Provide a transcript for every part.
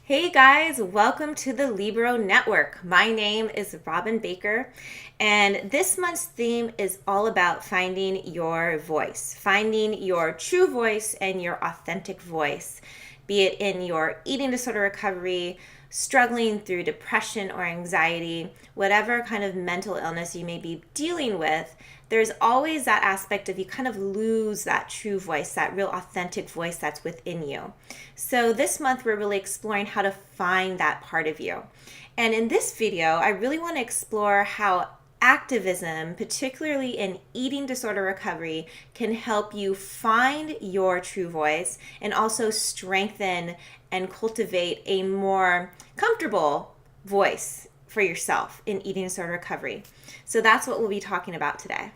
Hey guys, welcome to the Libero Network. My name is Robin Baker, and this month's theme is all about finding your voice, finding your true voice and your authentic voice, be it in your eating disorder recovery, struggling through depression or anxiety, whatever kind of mental illness you may be dealing with. There's always that aspect of you kind of lose that true voice, that real authentic voice that's within you. So this month we're really exploring how to find that part of you. And in this video, I really want to explore how activism, particularly in eating disorder recovery, can help you find your true voice and also strengthen and cultivate a more comfortable voice for yourself in eating disorder recovery. So that's what we'll be talking about today.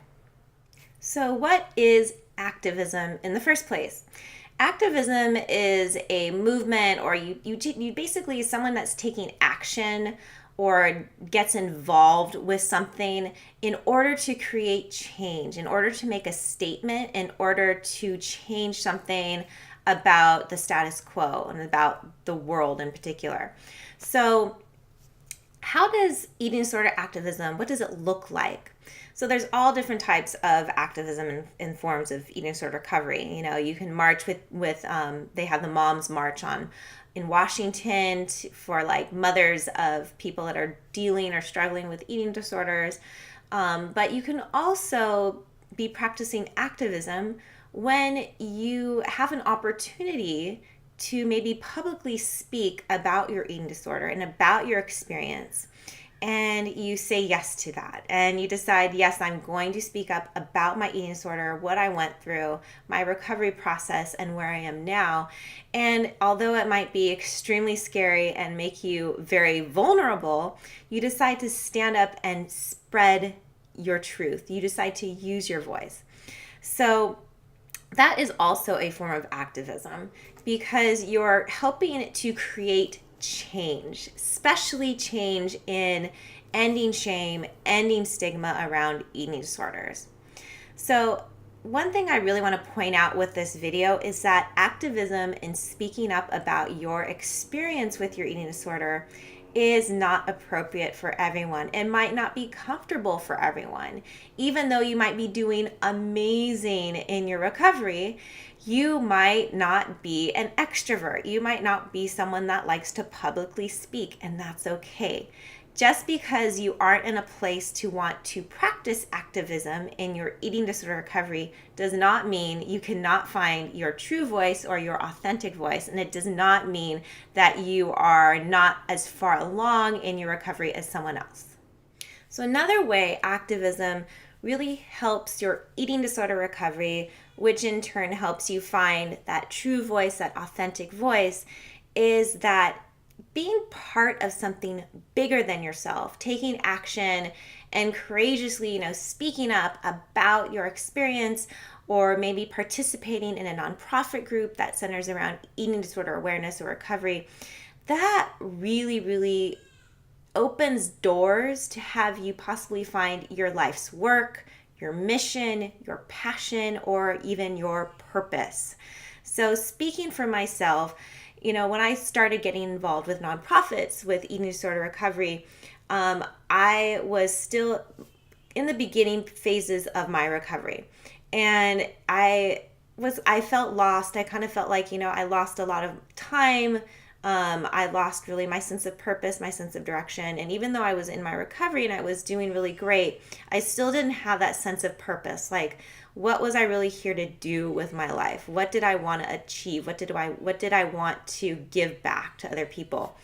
So what is activism in the first place? Activism is a movement, or you basically someone that's taking action or gets involved with something in order to create change, in order to make a statement, in order to change something about the status quo and about the world in particular. So how does eating disorder activism, what does it look like? So there's all different types of activism and forms of eating disorder recovery. You know, you can march with they have the Moms March in Washington for like mothers of people that are dealing or struggling with eating disorders. But you can also be practicing activism when you have an opportunity to maybe publicly speak about your eating disorder and about your experience. And you say yes to that. And you decide, yes, I'm going to speak up about my eating disorder, what I went through, my recovery process, and where I am now. And although it might be extremely scary and make you very vulnerable, you decide to stand up and spread your truth. You decide to use your voice. So that is also a form of activism because you're helping to create change, especially change in ending shame, ending stigma around eating disorders. So one thing I really want to point out with this video is that activism and speaking up about your experience with your eating disorder is not appropriate for everyone. It might not be comfortable for everyone. Even though you might be doing amazing in your recovery, you might not be an extrovert. You might not be someone that likes to publicly speak, and that's okay. Just because you aren't in a place to want to practice activism in your eating disorder recovery does not mean you cannot find your true voice or your authentic voice. And it does not mean that you are not as far along in your recovery as someone else. So another way activism really helps your eating disorder recovery, which in turn helps you find that true voice, that authentic voice, is that being part of something bigger than yourself, taking action and courageously, speaking up about your experience, or maybe participating in a nonprofit group that centers around eating disorder awareness or recovery, that really, really opens doors to have you possibly find your life's work, your mission, your passion, or even your purpose. So speaking for myself, when I started getting involved with nonprofits with eating disorder recovery, I was still in the beginning phases of my recovery. And I felt lost. I kind of felt like, I lost a lot of time. I lost really my sense of purpose, my sense of direction. And even though I was in my recovery and I was doing really great, I still didn't have that sense of purpose. Like, what was I really here to do with my life? What did I want to achieve? What did I want to give back to other people?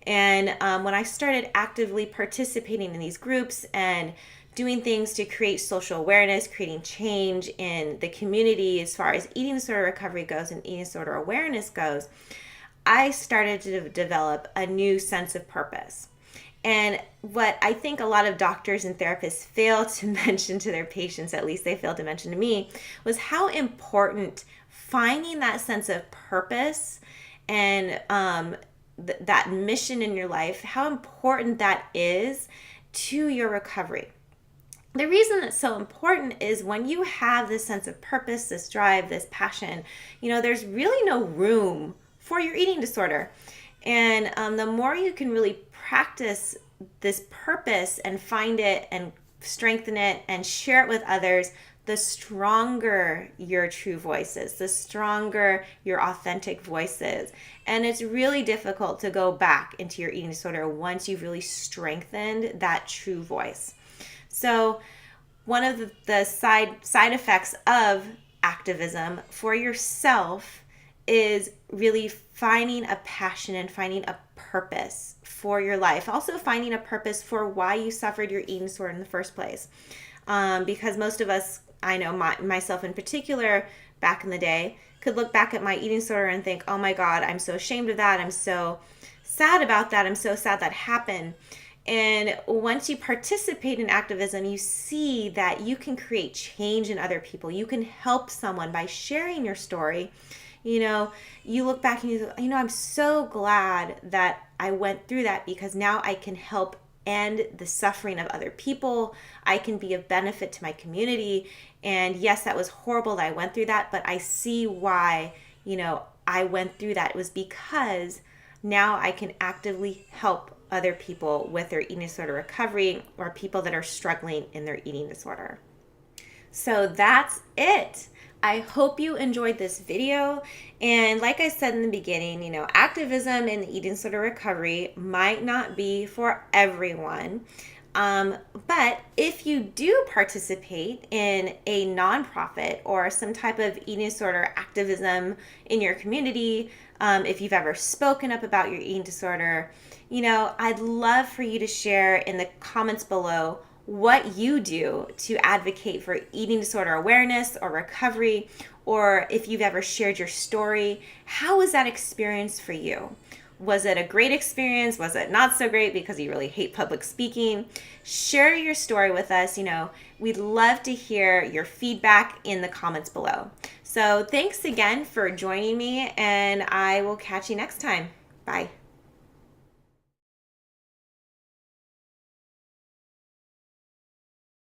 And when I started actively participating in these groups and doing things to create social awareness, creating change in the community as far as eating disorder recovery goes and eating disorder awareness goes, I started to develop a new sense of purpose. And what I think a lot of doctors and therapists fail to mention to their patients, at least they failed to mention to me, was how important finding that sense of purpose and that mission in your life, how important that is to your recovery. The reason it's so important is when you have this sense of purpose, this drive, this passion, there's really no room for your eating disorder. And the more you can really practice this purpose and find it and strengthen it and share it with others, the stronger your true voice is, the stronger your authentic voice is. And it's really difficult to go back into your eating disorder once you've really strengthened that true voice. So one of the side effects of activism for yourself is really finding a passion and finding a purpose for your life. Also finding a purpose for why you suffered your eating disorder in the first place. Because most of us, I know myself in particular, back in the day, could look back at my eating disorder and think, oh my God, I'm so ashamed of that. I'm so sad about that. I'm so sad that happened. And once you participate in activism, you see that you can create change in other people. You can help someone by sharing your story. You look back and I'm so glad that I went through that, because now I can help end the suffering of other people. I can be of benefit to my community. And yes, that was horrible that I went through that, but I see why, I went through that. It was because now I can actively help other people with their eating disorder recovery, or people that are struggling in their eating disorder. So that's it. I hope you enjoyed this video. And like I said in the beginning, activism in the eating disorder recovery might not be for everyone. But if you do participate in a nonprofit or some type of eating disorder activism in your community, if you've ever spoken up about your eating disorder, I'd love for you to share in the comments below what you do to advocate for eating disorder awareness or recovery, or if you've ever shared your story. How was that experience for you? Was it a great experience? Was it not so great because you really hate public speaking? Share your story with us. We'd love to hear your feedback in the comments below. So thanks again for joining me, and I will catch you next time. Bye.